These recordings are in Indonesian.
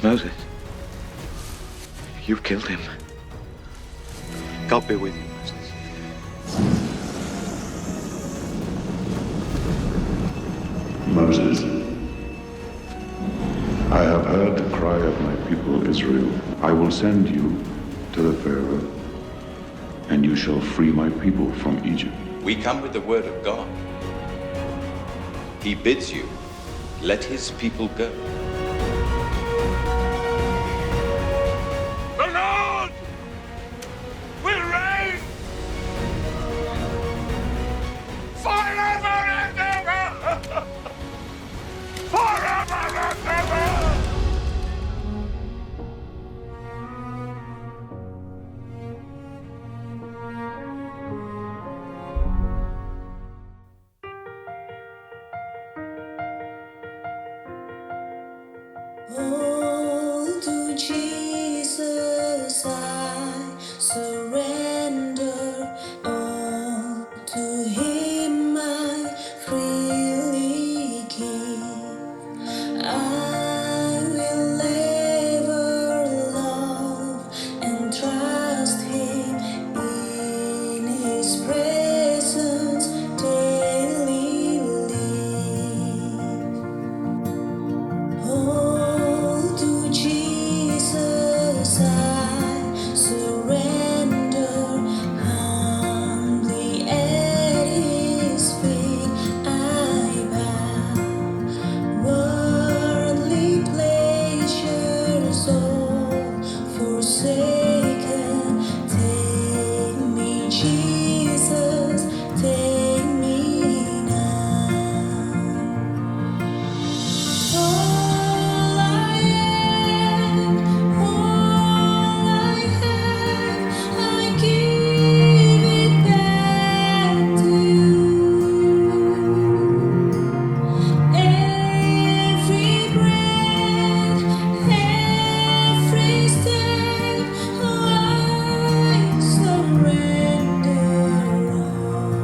Moses, you've killed him. God be with you, Moses. Moses, I have heard the cry of my people Israel. I will send you to the Pharaoh, and you shall free my people from Egypt. We come with the word of God. He bids you, let his people go. The Lord will reign forever and ever! Forever and ever! Oh, to Jesus I surrender. All to Him I freely give. I will ever love and trust Him in His presence daily live. All to Jesus I surrender, humbly at His feet I bow. Worldly pleasures all forsaken, take me, Jesus, take me now. All I am, all I have, I give it back to you. Every breath, every step, I surrender all.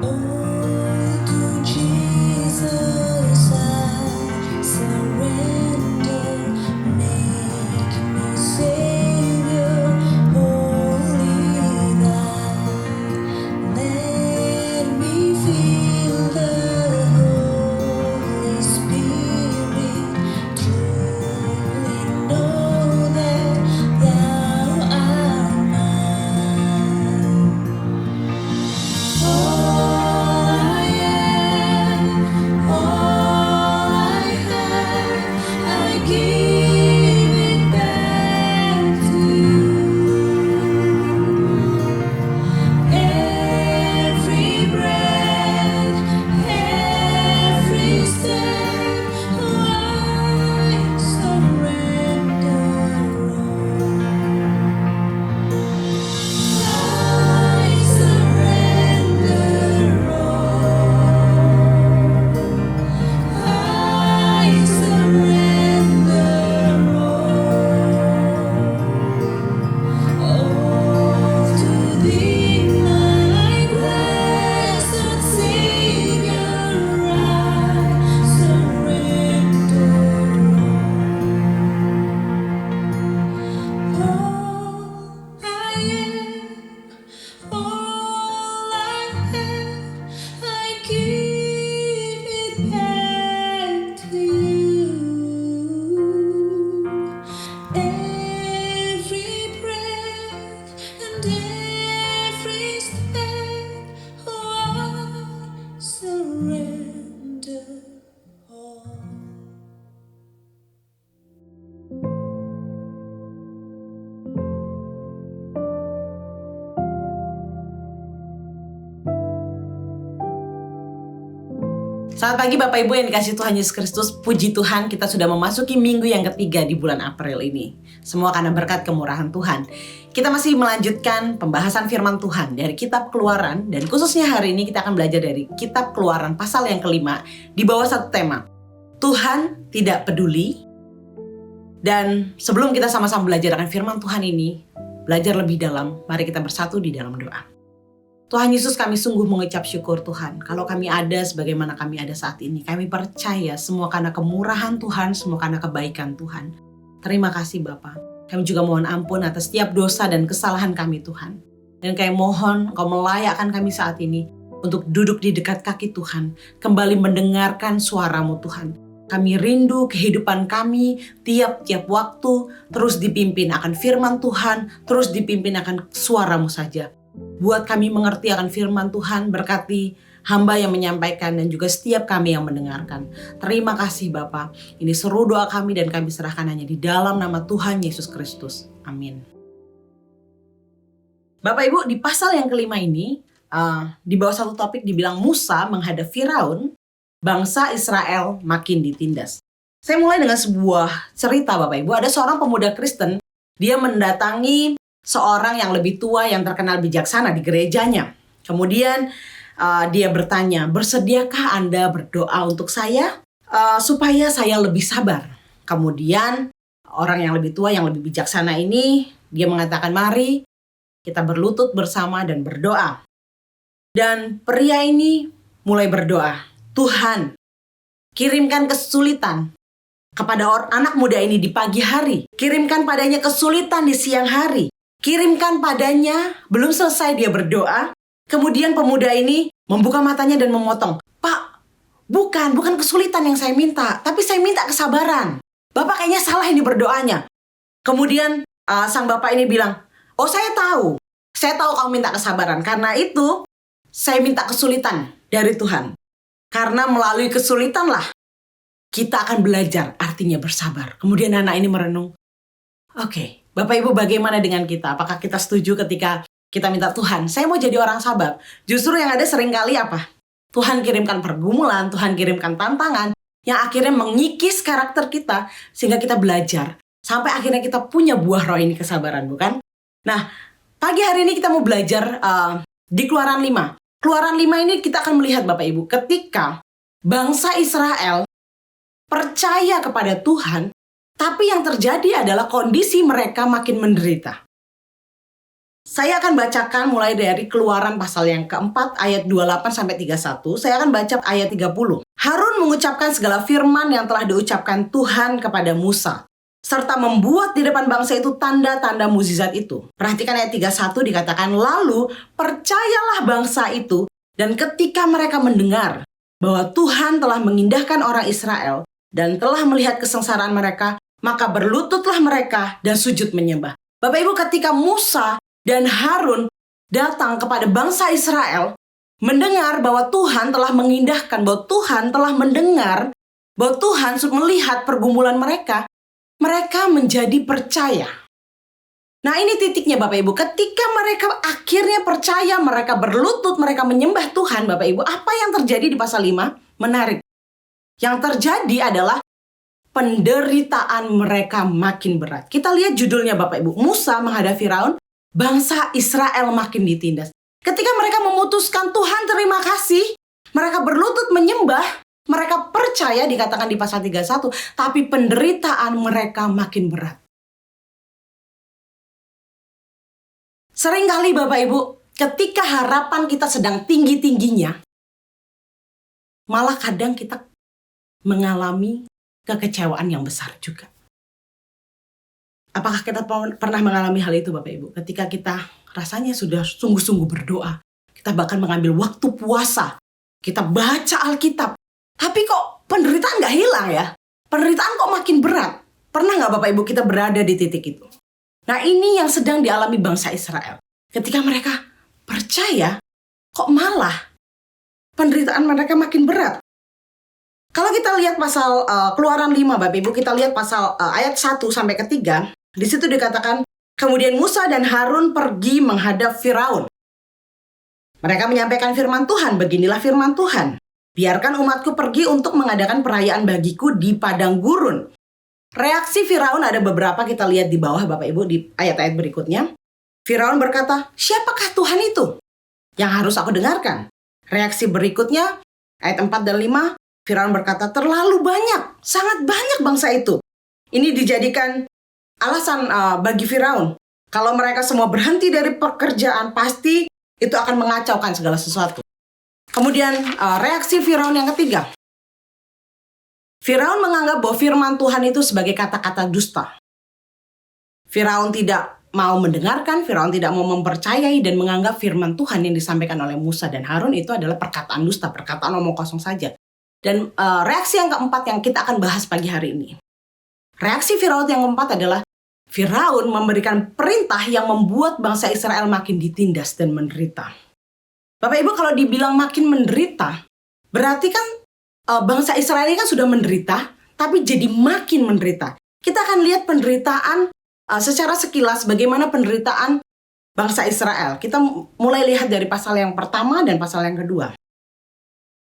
All to Jesus I surrender. Make me Savior, holy thine. Let me feel the Holy Spirit. Truly know that Thou art mine. All I am, all I have, I give it back to you. Every breath, every step, I surrender all. I surrender all. I surrender all to Thee, my blessed Savior. I surrender all I am. All I have, I give it back to you. Every breath and every step, I surrender all. Selamat pagi Bapak Ibu yang dikasihi Tuhan Yesus Kristus. Puji Tuhan, kita sudah memasuki minggu yang ketiga di bulan April ini. Semua karena berkat kemurahan Tuhan. Kita masih melanjutkan pembahasan firman Tuhan dari kitab Keluaran. Dan khususnya hari ini kita akan belajar dari kitab Keluaran pasal yang kelima di bawah satu tema, Tuhan tidak peduli. Dan sebelum kita sama-sama belajar akan firman Tuhan ini, belajar lebih dalam, mari kita bersatu di dalam doa. Tuhan Yesus, kami sungguh mengucap syukur Tuhan. Kalau kami ada sebagaimana kami ada saat ini, kami percaya semua karena kemurahan Tuhan, semua karena kebaikan Tuhan. Terima kasih Bapa. Kami juga mohon ampun atas setiap dosa dan kesalahan kami Tuhan. Dan kami mohon Engkau melayakkan kami saat ini untuk duduk di dekat kaki Tuhan, kembali mendengarkan suara-Mu Tuhan. Kami rindu kehidupan kami tiap-tiap waktu terus dipimpin akan firman Tuhan, terus dipimpin akan suara-Mu saja. Buat kami mengerti akan firman Tuhan, berkati hamba yang menyampaikan dan juga setiap kami yang mendengarkan. Terima kasih Bapa. Ini seru doa kami dan kami serahkan hanya di dalam nama Tuhan Yesus Kristus. Amin. Bapak Ibu, di pasal yang kelima ini, di bawah satu topik dibilang Musa menghadap Firaun, bangsa Israel makin ditindas. Saya mulai dengan sebuah cerita Bapak Ibu. Ada seorang pemuda Kristen, dia mendatangi seorang yang lebih tua yang terkenal bijaksana di gerejanya. Kemudian dia bertanya, bersediakah Anda berdoa untuk saya supaya saya lebih sabar? Kemudian orang yang lebih tua, yang lebih bijaksana ini, dia mengatakan, mari kita berlutut bersama dan berdoa. Dan pria ini mulai berdoa, Tuhan, kirimkan kesulitan kepada anak muda ini di pagi hari. Kirimkan padanya kesulitan di siang hari. Kirimkan padanya, belum selesai dia berdoa. Kemudian pemuda ini membuka matanya dan memotong. Pak, bukan kesulitan yang saya minta, tapi saya minta kesabaran. Bapak kayaknya salah ini berdoanya. Kemudian sang bapak ini bilang, oh saya tahu kamu minta kesabaran. Karena itu saya minta kesulitan dari Tuhan. Karena melalui kesulitanlah kita akan belajar artinya bersabar. Kemudian anak ini merenung. Oke, Bapak Ibu bagaimana dengan kita? Apakah kita setuju ketika kita minta Tuhan, saya mau jadi orang sabar? Justru yang ada seringkali apa? Tuhan kirimkan pergumulan, Tuhan kirimkan tantangan yang akhirnya mengikis karakter kita sehingga kita belajar. Sampai akhirnya kita punya buah roh ini kesabaran, bukan? Nah, pagi hari ini kita mau belajar di Keluaran 5. Keluaran 5 ini kita akan melihat Bapak Ibu ketika bangsa Israel percaya kepada Tuhan, tapi yang terjadi adalah kondisi mereka makin menderita. Saya akan bacakan mulai dari Keluaran pasal yang keempat ayat 28-31. Saya akan baca ayat 30. Harun mengucapkan segala firman yang telah diucapkan Tuhan kepada Musa, serta membuat di depan bangsa itu tanda-tanda mukjizat itu. Perhatikan ayat 31 dikatakan, lalu percayalah bangsa itu, dan ketika mereka mendengar bahwa Tuhan telah mengindahkan orang Israel dan telah melihat kesengsaraan mereka, maka berlututlah mereka dan sujud menyembah. Bapak Ibu, ketika Musa dan Harun datang kepada bangsa Israel, mendengar bahwa Tuhan telah mengindahkan, bahwa Tuhan telah mendengar, bahwa Tuhan melihat pergumulan mereka, mereka menjadi percaya. Nah ini titiknya Bapak Ibu, ketika mereka akhirnya percaya, mereka berlutut, mereka menyembah Tuhan Bapak Ibu, apa yang terjadi di pasal 5? Menarik. Yang terjadi adalah penderitaan mereka makin berat. Kita lihat judulnya Bapak Ibu, Musa menghadap Firaun, bangsa Israel makin ditindas. Ketika mereka memutuskan Tuhan terima kasih, mereka berlutut menyembah, mereka percaya dikatakan di pasal 31, tapi penderitaan mereka makin berat. Seringkali Bapak Ibu, ketika harapan kita sedang tinggi-tingginya, malah kadang kita mengalami kekecewaan yang besar juga. Apakah kita pernah mengalami hal itu Bapak Ibu? Ketika kita rasanya sudah sungguh-sungguh berdoa, kita bahkan mengambil waktu puasa, kita baca Alkitab, tapi kok penderitaan gak hilang ya? Penderitaan kok makin berat? Pernah gak Bapak Ibu kita berada di titik itu? Nah ini yang sedang dialami bangsa Israel. Ketika mereka percaya, kok malah penderitaan mereka makin berat. Kalau kita lihat pasal Keluaran 5 Bapak Ibu, kita lihat pasal ayat 1 sampai ke 3, di situ dikatakan, kemudian Musa dan Harun pergi menghadap Firaun. Mereka menyampaikan firman Tuhan, beginilah firman Tuhan. Biarkan umatku pergi untuk mengadakan perayaan bagiku di padang gurun. Reaksi Firaun ada beberapa, kita lihat di bawah Bapak Ibu di ayat-ayat berikutnya. Firaun berkata, siapakah Tuhan itu yang harus aku dengarkan? Reaksi berikutnya, ayat 4 dan 5, Firaun berkata, terlalu banyak, sangat banyak bangsa itu. Ini dijadikan alasan bagi Firaun. Kalau mereka semua berhenti dari pekerjaan, pasti Itu akan mengacaukan segala sesuatu. Kemudian reaksi Firaun yang ketiga. Firaun menganggap bahwa firman Tuhan itu sebagai kata-kata dusta. Firaun tidak mau mendengarkan, Firaun tidak mau mempercayai dan menganggap firman Tuhan yang disampaikan oleh Musa dan Harun itu adalah perkataan dusta, perkataan omong kosong saja. Dan reaksi yang keempat yang kita akan bahas pagi hari ini. Reaksi Firaun yang keempat adalah Firaun memberikan perintah yang membuat bangsa Israel makin ditindas dan menderita. Bapak Ibu, kalau dibilang makin menderita, berarti kan bangsa Israel ini kan sudah menderita, tapi jadi makin menderita. Kita akan lihat penderitaan secara sekilas bagaimana penderitaan bangsa Israel. Kita mulai lihat dari pasal yang pertama dan pasal yang kedua.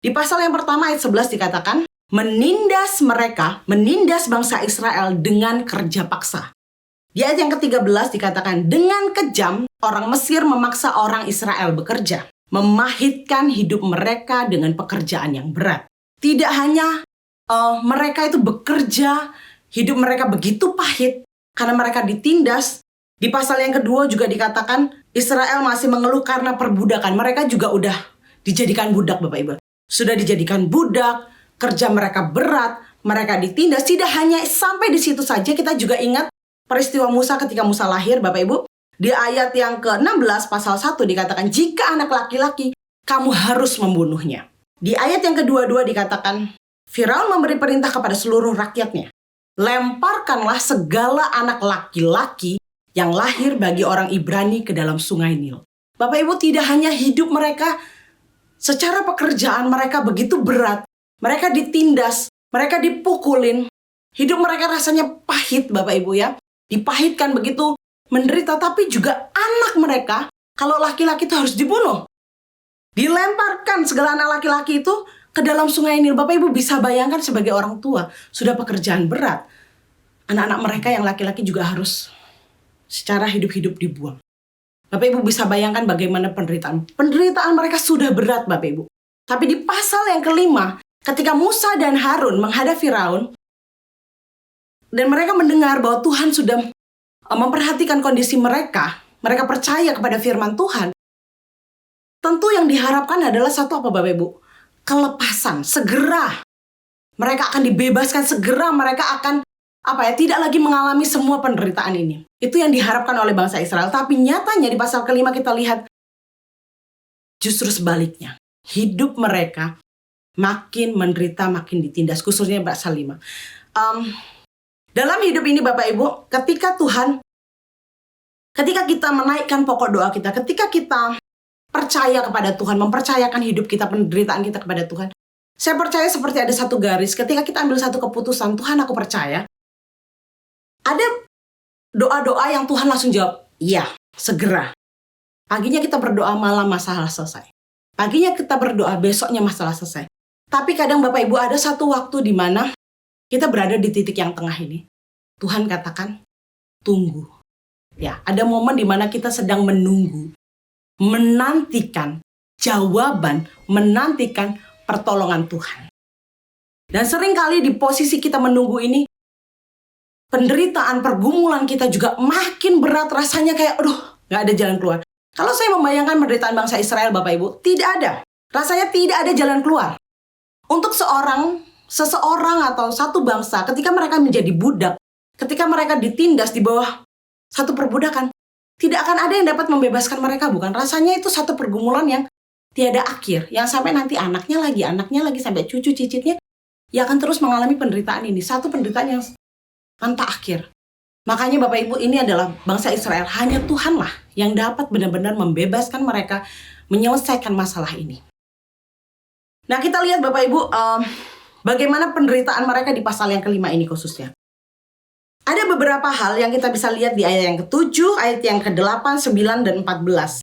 Di pasal yang pertama ayat 11 dikatakan, menindas bangsa Israel dengan kerja paksa. Di ayat yang ke-13 dikatakan, dengan kejam orang Mesir memaksa orang Israel bekerja, memahitkan hidup mereka dengan pekerjaan yang berat. Tidak hanya mereka itu bekerja, hidup mereka begitu pahit karena mereka ditindas. Di pasal yang kedua juga dikatakan Israel masih mengeluh karena perbudakan. Mereka juga udah dijadikan budak, Bapak Ibu. Sudah dijadikan budak, kerja mereka berat, mereka ditindas. Tidak hanya sampai di situ saja, kita juga ingat peristiwa Musa ketika Musa lahir, Bapak Ibu. Di ayat yang ke-16 pasal 1 dikatakan, jika anak laki-laki, kamu harus membunuhnya. Di ayat yang kedua-dua dikatakan, Firaun memberi perintah kepada seluruh rakyatnya. Lemparkanlah segala anak laki-laki yang lahir bagi orang Ibrani ke dalam sungai Nil. Bapak Ibu, tidak hanya hidup mereka, secara pekerjaan mereka begitu berat. Mereka ditindas, mereka dipukulin. Hidup mereka rasanya pahit, Bapak Ibu ya. Dipahitkan begitu menderita, tapi juga anak mereka, kalau laki-laki itu harus dibunuh. Dilemparkan segala anak laki-laki itu ke dalam sungai Nil. Bapak Ibu bisa bayangkan sebagai orang tua, sudah pekerjaan berat. Anak-anak mereka yang laki-laki juga harus secara hidup-hidup dibuang. Bapak Ibu bisa bayangkan bagaimana penderitaan. Penderitaan mereka sudah berat, Bapak Ibu. Tapi di pasal yang kelima, ketika Musa dan Harun menghadap Firaun, dan mereka mendengar bahwa Tuhan sudah memperhatikan kondisi mereka percaya kepada firman Tuhan. Tentu yang diharapkan adalah satu apa, Bapak Ibu? Kelepasan, segera. Mereka akan dibebaskan, segera mereka akan tidak lagi mengalami semua penderitaan ini. Itu yang diharapkan oleh bangsa Israel. Tapi nyatanya di pasal kelima kita lihat justru sebaliknya. Hidup mereka makin menderita, makin ditindas, khususnya pasal 5. Dalam hidup ini Bapak Ibu, ketika kita menaikkan pokok doa kita, ketika kita percaya kepada Tuhan, mempercayakan hidup kita, penderitaan kita kepada Tuhan, saya percaya seperti ada satu garis, ketika kita ambil satu keputusan, Tuhan aku percaya, ada doa-doa yang Tuhan langsung jawab, iya, segera. Paginya kita berdoa, malam masalah selesai. Paginya kita berdoa, besoknya masalah selesai. Tapi kadang Bapak Ibu ada satu waktu di mana kita berada di titik yang tengah ini. Tuhan katakan, tunggu. Ya, ada momen di mana kita sedang menunggu, menantikan jawaban, menantikan pertolongan Tuhan. Dan seringkali di posisi kita menunggu ini, penderitaan, pergumulan kita juga makin berat, rasanya kayak, gak ada jalan keluar. Kalau saya membayangkan penderitaan bangsa Israel, Bapak Ibu, tidak ada. Rasanya tidak ada jalan keluar. Untuk seseorang atau satu bangsa, ketika mereka menjadi budak, ketika mereka ditindas di bawah satu perbudakan, tidak akan ada yang dapat membebaskan mereka, bukan? Rasanya itu satu pergumulan yang tiada akhir, yang sampai nanti anaknya lagi, sampai cucu cicitnya, yang akan terus mengalami penderitaan ini. Satu penderitaan yang tanpa akhir. Makanya Bapak Ibu, ini adalah bangsa Israel, hanya Tuhanlah yang dapat benar-benar membebaskan mereka, menyelesaikan masalah ini. Nah, kita lihat Bapak Ibu, bagaimana penderitaan mereka di pasal yang kelima ini khususnya. Ada beberapa hal yang kita bisa lihat di ayat yang ke-7, ayat yang ke-8, 9, dan 14.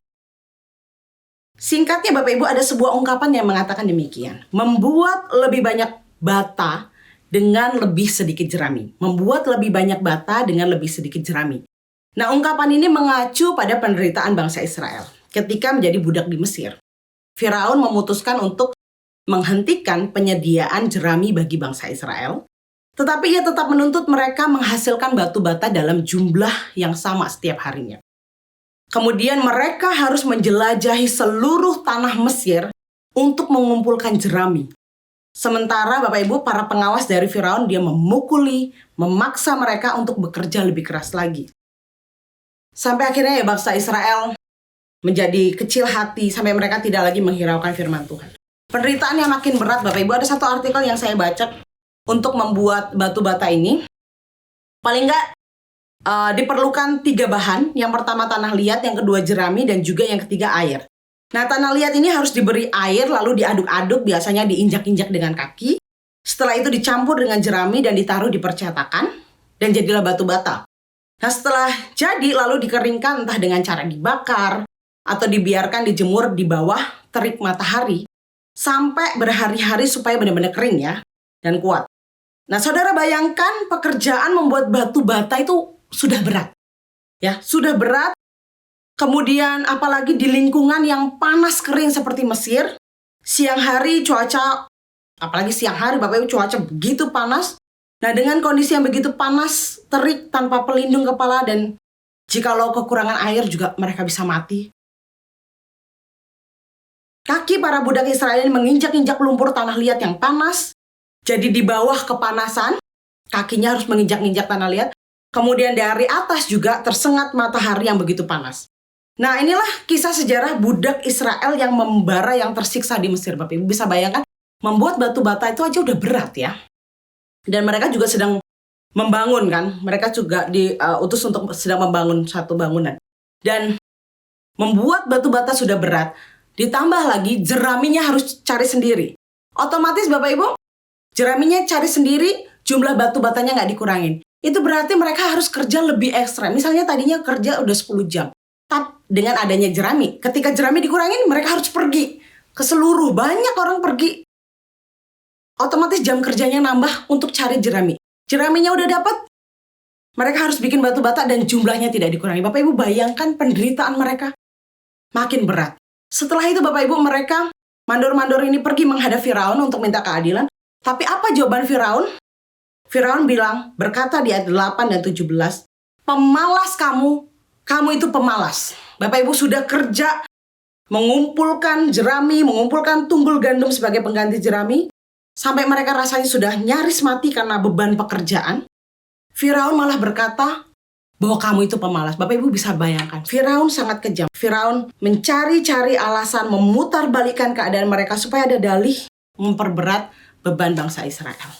Singkatnya Bapak Ibu, ada sebuah ungkapan yang mengatakan demikian. Membuat lebih banyak bata dengan lebih sedikit jerami. Membuat lebih banyak bata dengan lebih sedikit jerami. Nah, ungkapan ini mengacu pada penderitaan bangsa Israel ketika menjadi budak di Mesir. Firaun memutuskan untuk menghentikan penyediaan jerami bagi bangsa Israel. Tetapi ia tetap menuntut mereka menghasilkan batu bata dalam jumlah yang sama setiap harinya. Kemudian mereka harus menjelajahi seluruh tanah Mesir untuk mengumpulkan jerami. Sementara Bapak Ibu, para pengawas dari Firaun, dia memukuli, memaksa mereka untuk bekerja lebih keras lagi. Sampai akhirnya ya bangsa Israel menjadi kecil hati, sampai mereka tidak lagi menghiraukan firman Tuhan. Penderitaan yang makin berat Bapak Ibu, ada satu artikel yang saya baca untuk membuat batu bata ini. Paling enggak diperlukan 3 bahan. Yang pertama tanah liat, yang kedua jerami, dan juga yang ketiga air. Nah, tanah liat ini harus diberi air, lalu diaduk-aduk, biasanya diinjak-injak dengan kaki. Setelah itu dicampur dengan jerami dan ditaruh di percetakan, dan jadilah batu bata. Nah, setelah jadi lalu dikeringkan entah dengan cara dibakar, atau dibiarkan dijemur di bawah terik matahari, sampai berhari-hari supaya benar-benar kering ya, dan kuat. Nah, saudara bayangkan pekerjaan membuat batu bata itu sudah berat. Ya, sudah berat. Kemudian apalagi di lingkungan yang panas kering seperti Mesir, siang hari cuaca, apalagi siang hari Bapak Ibu cuaca begitu panas. Nah, dengan kondisi yang begitu panas, terik tanpa pelindung kepala, dan jikalau kekurangan air juga mereka bisa mati. Kaki para budak Israel ini menginjak-injak lumpur tanah liat yang panas. Jadi di bawah kepanasan, kakinya harus menginjak-injak tanah liat. Kemudian dari atas juga tersengat matahari yang begitu panas. Nah, inilah kisah sejarah budak Israel yang membara, yang tersiksa di Mesir. Bapak Ibu bisa bayangkan, membuat batu bata itu aja udah berat ya. Dan mereka juga sedang membangun kan. Mereka juga diutus untuk sedang membangun satu bangunan. Dan membuat batu bata sudah berat. Ditambah lagi jeraminya harus cari sendiri. Otomatis Bapak Ibu, jeraminya cari sendiri, jumlah batu batanya nggak dikurangin. Itu berarti mereka harus kerja lebih ekstra. Misalnya tadinya kerja udah 10 jam. Tapi dengan adanya jerami, ketika jerami dikurangin, mereka harus pergi ke seluruh, banyak orang pergi. Otomatis jam kerjanya nambah untuk cari jerami. Jeraminya udah dapat, mereka harus bikin batu bata dan jumlahnya tidak dikurangi. Bapak Ibu bayangkan penderitaan mereka makin berat. Setelah itu Bapak Ibu, mereka mandor-mandor ini pergi menghadap Firaun untuk minta keadilan. Tapi apa jawaban Firaun? Firaun bilang, berkata di ayat 8 dan 17, pemalas kamu itu pemalas. Bapak Ibu sudah kerja mengumpulkan jerami, mengumpulkan tunggul gandum sebagai pengganti jerami, sampai mereka rasanya sudah nyaris mati karena beban pekerjaan. Firaun malah berkata bahwa kamu itu pemalas. Bapak Ibu bisa bayangkan, Firaun sangat kejam. Firaun mencari-cari alasan, memutarbalikkan keadaan mereka supaya ada dalih memperberat beban bangsa Israel.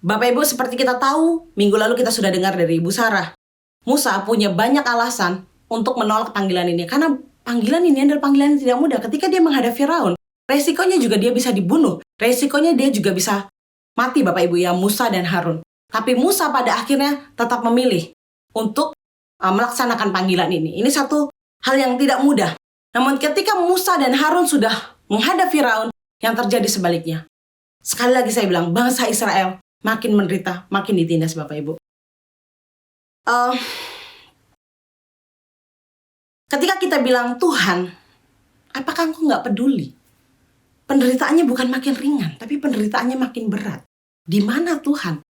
Bapak Ibu, seperti kita tahu, minggu lalu kita sudah dengar dari Ibu Sarah, Musa punya banyak alasan untuk menolak panggilan ini. Karena panggilan ini adalah panggilan yang tidak mudah. Ketika dia menghadap Firaun, resikonya juga dia bisa dibunuh. Resikonya dia juga bisa mati Bapak Ibu ya, Musa dan Harun. Tapi Musa pada akhirnya tetap memilih untuk melaksanakan panggilan ini. Ini satu hal yang tidak mudah. Namun ketika Musa dan Harun sudah menghadap Firaun, yang terjadi sebaliknya. Sekali lagi saya bilang, bangsa Israel makin menderita, makin ditindas Bapak Ibu. Ketika kita bilang, Tuhan, apakah Engkau nggak peduli? Penderitaannya bukan makin ringan, tapi penderitaannya makin berat. Di mana Tuhan?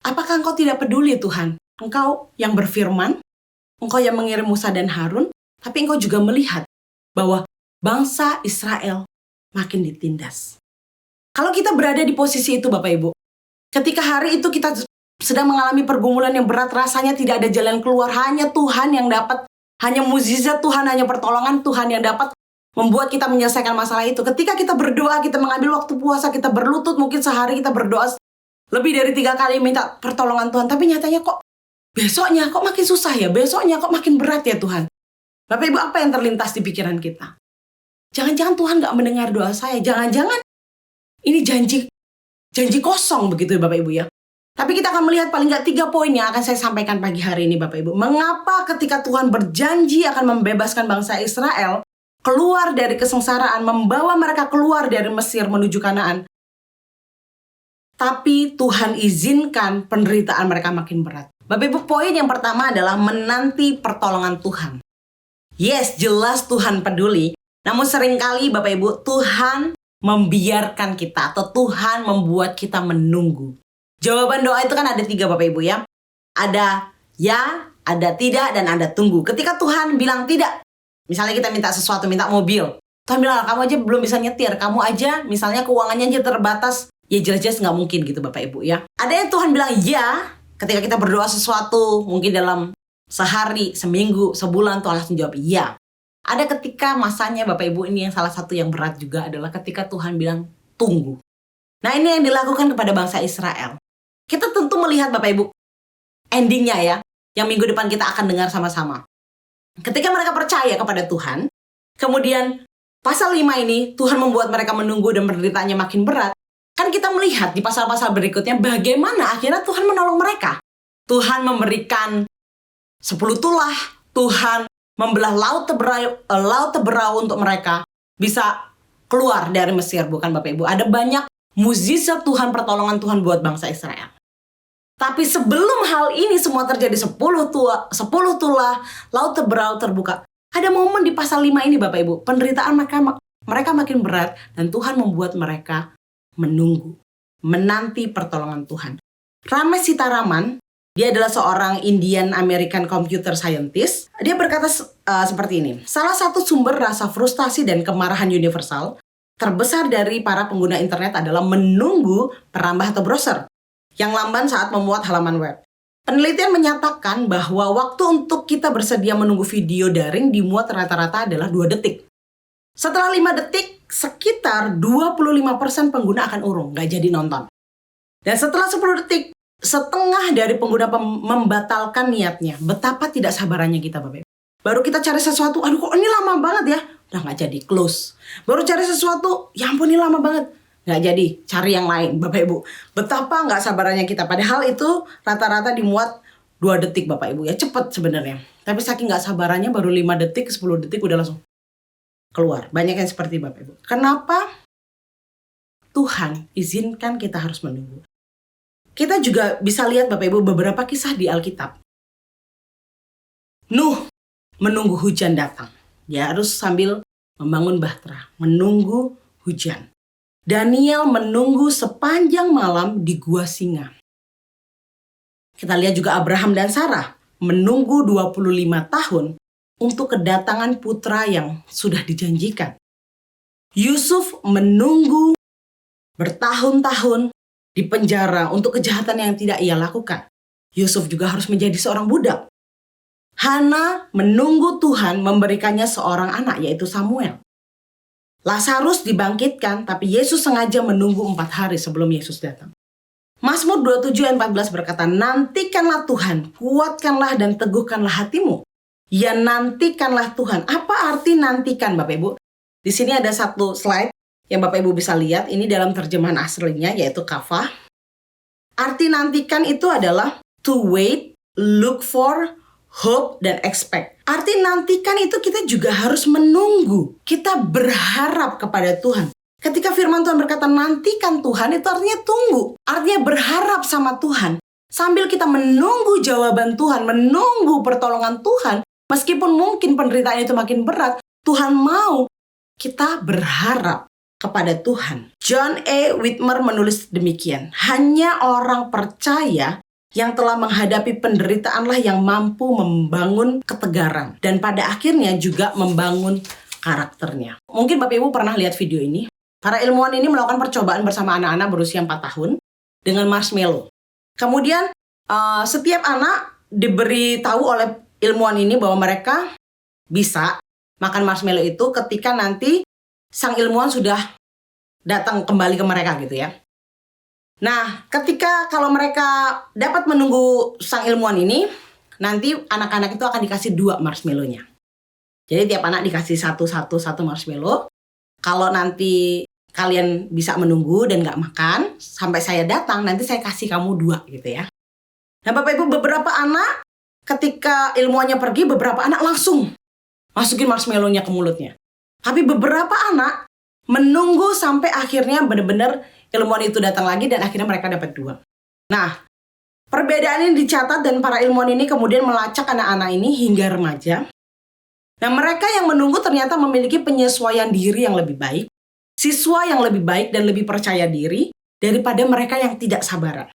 Apakah Engkau tidak peduli Tuhan? Engkau yang berfirman, Engkau yang mengirim Musa dan Harun, tapi Engkau juga melihat bahwa bangsa Israel makin ditindas. Kalau kita berada di posisi itu Bapak Ibu, ketika hari itu kita sedang mengalami pergumulan yang berat, rasanya tidak ada jalan keluar, hanya Tuhan yang dapat, hanya mukjizat Tuhan, hanya pertolongan Tuhan yang dapat membuat kita menyelesaikan masalah itu. Ketika kita berdoa, kita mengambil waktu puasa, kita berlutut, mungkin sehari kita berdoa lebih dari 3 kali minta pertolongan Tuhan, tapi nyatanya kok besoknya kok makin susah ya, besoknya kok makin berat ya Tuhan. Bapak Ibu, apa yang terlintas di pikiran kita? Jangan-jangan Tuhan gak mendengar doa saya, jangan-jangan ini janji kosong begitu Bapak Ibu ya. Tapi kita akan melihat paling nggak 3 poin yang akan saya sampaikan pagi hari ini Bapak Ibu. Mengapa ketika Tuhan berjanji akan membebaskan bangsa Israel keluar dari kesengsaraan, membawa mereka keluar dari Mesir menuju Kanaan, tapi Tuhan izinkan penderitaan mereka makin berat. Bapak Ibu, poin yang pertama adalah menanti pertolongan Tuhan. Yes, jelas Tuhan peduli. Namun seringkali Bapak Ibu, Tuhan membiarkan kita atau Tuhan membuat kita menunggu. Jawaban doa itu kan ada 3 Bapak Ibu ya. Ada ya, ada tidak, dan ada tunggu. Ketika Tuhan bilang tidak, Misalnya kita minta sesuatu, minta mobil. Tuhan bilang, kamu aja belum bisa nyetir, kamu aja misalnya keuangannya aja terbatas. Ya jelas-jelas nggak mungkin gitu Bapak Ibu ya. Ada yang Tuhan bilang ya, ketika kita berdoa sesuatu, mungkin dalam sehari, seminggu, sebulan, Tuhan langsung jawab iya. Ada ketika masanya Bapak Ibu, ini yang salah satu yang berat juga adalah ketika Tuhan bilang tunggu. Nah ini yang dilakukan kepada bangsa Israel. Kita tentu melihat Bapak Ibu, endingnya ya, yang minggu depan kita akan dengar sama-sama. Ketika mereka percaya kepada Tuhan, kemudian pasal 5 ini Tuhan membuat mereka menunggu dan penderitaannya makin berat. Kan kita melihat di pasal-pasal berikutnya bagaimana akhirnya Tuhan menolong mereka. Tuhan memberikan 10 tulah, Tuhan membelah laut Teberau untuk mereka bisa keluar dari Mesir, bukan Bapak Ibu. Ada banyak mukjizat Tuhan, pertolongan Tuhan buat bangsa Israel. Tapi sebelum hal ini semua terjadi, 10 tulah, laut Teberau terbuka. Ada momen di pasal 5 ini Bapak Ibu, penderitaan mereka makin berat dan Tuhan membuat mereka menunggu, menanti pertolongan Tuhan. Ramesh Sitaraman, dia adalah seorang Indian American computer scientist. Dia berkata seperti ini, salah satu sumber rasa frustasi dan kemarahan universal terbesar dari para pengguna internet adalah menunggu perambah atau browser yang lamban saat memuat halaman web. Penelitian menyatakan bahwa waktu untuk kita bersedia menunggu video daring dimuat rata-rata adalah 2 detik. Setelah 5 detik, sekitar 25% pengguna akan urung, nggak jadi nonton. Dan setelah 10 detik, setengah dari pengguna membatalkan niatnya. Betapa tidak sabarannya kita Bapak Ibu. Baru kita cari sesuatu, aduh kok ini lama banget ya. Udah nggak jadi, close. Baru cari sesuatu, ya ampun ini lama banget. Nggak jadi, cari yang lain Bapak Ibu. Betapa nggak sabarannya kita. Padahal itu rata-rata dimuat 2 detik Bapak Ibu ya. Cepet sebenarnya. Tapi saking nggak sabarannya baru 5 detik, 10 detik udah langsung keluar. Banyak yang seperti Bapak Ibu. Kenapa Tuhan izinkan kita harus menunggu? Kita juga bisa lihat Bapak Ibu beberapa kisah di Alkitab. Nuh menunggu hujan datang. Dia harus sambil membangun bahtera, menunggu hujan. Daniel menunggu sepanjang malam di gua singa. Kita lihat juga Abraham dan Sarah menunggu 25 tahun untuk kedatangan putra yang sudah dijanjikan. Yusuf menunggu bertahun-tahun di penjara untuk kejahatan yang tidak ia lakukan. Yusuf juga harus menjadi seorang budak. Hana menunggu Tuhan memberikannya seorang anak, yaitu Samuel. Lazarus dibangkitkan, tapi Yesus sengaja menunggu 4 hari sebelum Yesus datang. Mazmur 27 ayat 14 berkata, nantikanlah Tuhan, kuatkanlah dan teguhkanlah hatimu. Ya nantikanlah Tuhan. Apa arti nantikan Bapak Ibu? Di sini ada satu slide yang Bapak Ibu bisa lihat. Ini dalam terjemahan aslinya yaitu kafah. Arti nantikan itu adalah to wait, look for, hope, dan expect. Arti nantikan itu kita juga harus menunggu. Kita berharap kepada Tuhan. Ketika firman Tuhan berkata nantikan Tuhan, itu artinya tunggu. Artinya berharap sama Tuhan. Sambil kita menunggu jawaban Tuhan, menunggu pertolongan Tuhan, meskipun mungkin penderitaan itu makin berat, Tuhan mau kita berharap kepada Tuhan. John A. Whitmer menulis demikian, hanya orang percaya yang telah menghadapi penderitaanlah yang mampu membangun ketegaran dan pada akhirnya juga membangun karakternya. Mungkin Bapak Ibu pernah lihat video ini. Para ilmuwan ini melakukan percobaan bersama anak-anak berusia 4 tahun dengan marshmallow. Kemudian setiap anak diberi tahu oleh ilmuwan ini bahwa mereka bisa makan marshmallow itu ketika nanti sang ilmuwan sudah datang kembali ke mereka gitu ya. Nah, ketika kalau mereka dapat menunggu sang ilmuwan ini, nanti anak-anak itu akan dikasih 2 marshmallow-nya. Jadi tiap anak dikasih satu marshmallow. Kalau nanti kalian bisa menunggu dan nggak makan, sampai saya datang, nanti saya kasih kamu 2 gitu ya. Nah Bapak Ibu, beberapa anak ketika ilmuwannya pergi, beberapa anak langsung masukin marshmallow-nya ke mulutnya. Tapi beberapa anak menunggu sampai akhirnya benar-benar ilmuwan itu datang lagi dan akhirnya mereka dapat 2. Nah, perbedaan ini dicatat dan para ilmuwan ini kemudian melacak anak-anak ini hingga remaja. Nah, mereka yang menunggu ternyata memiliki penyesuaian diri yang lebih baik, siswa yang lebih baik dan lebih percaya diri daripada mereka yang tidak sabaran.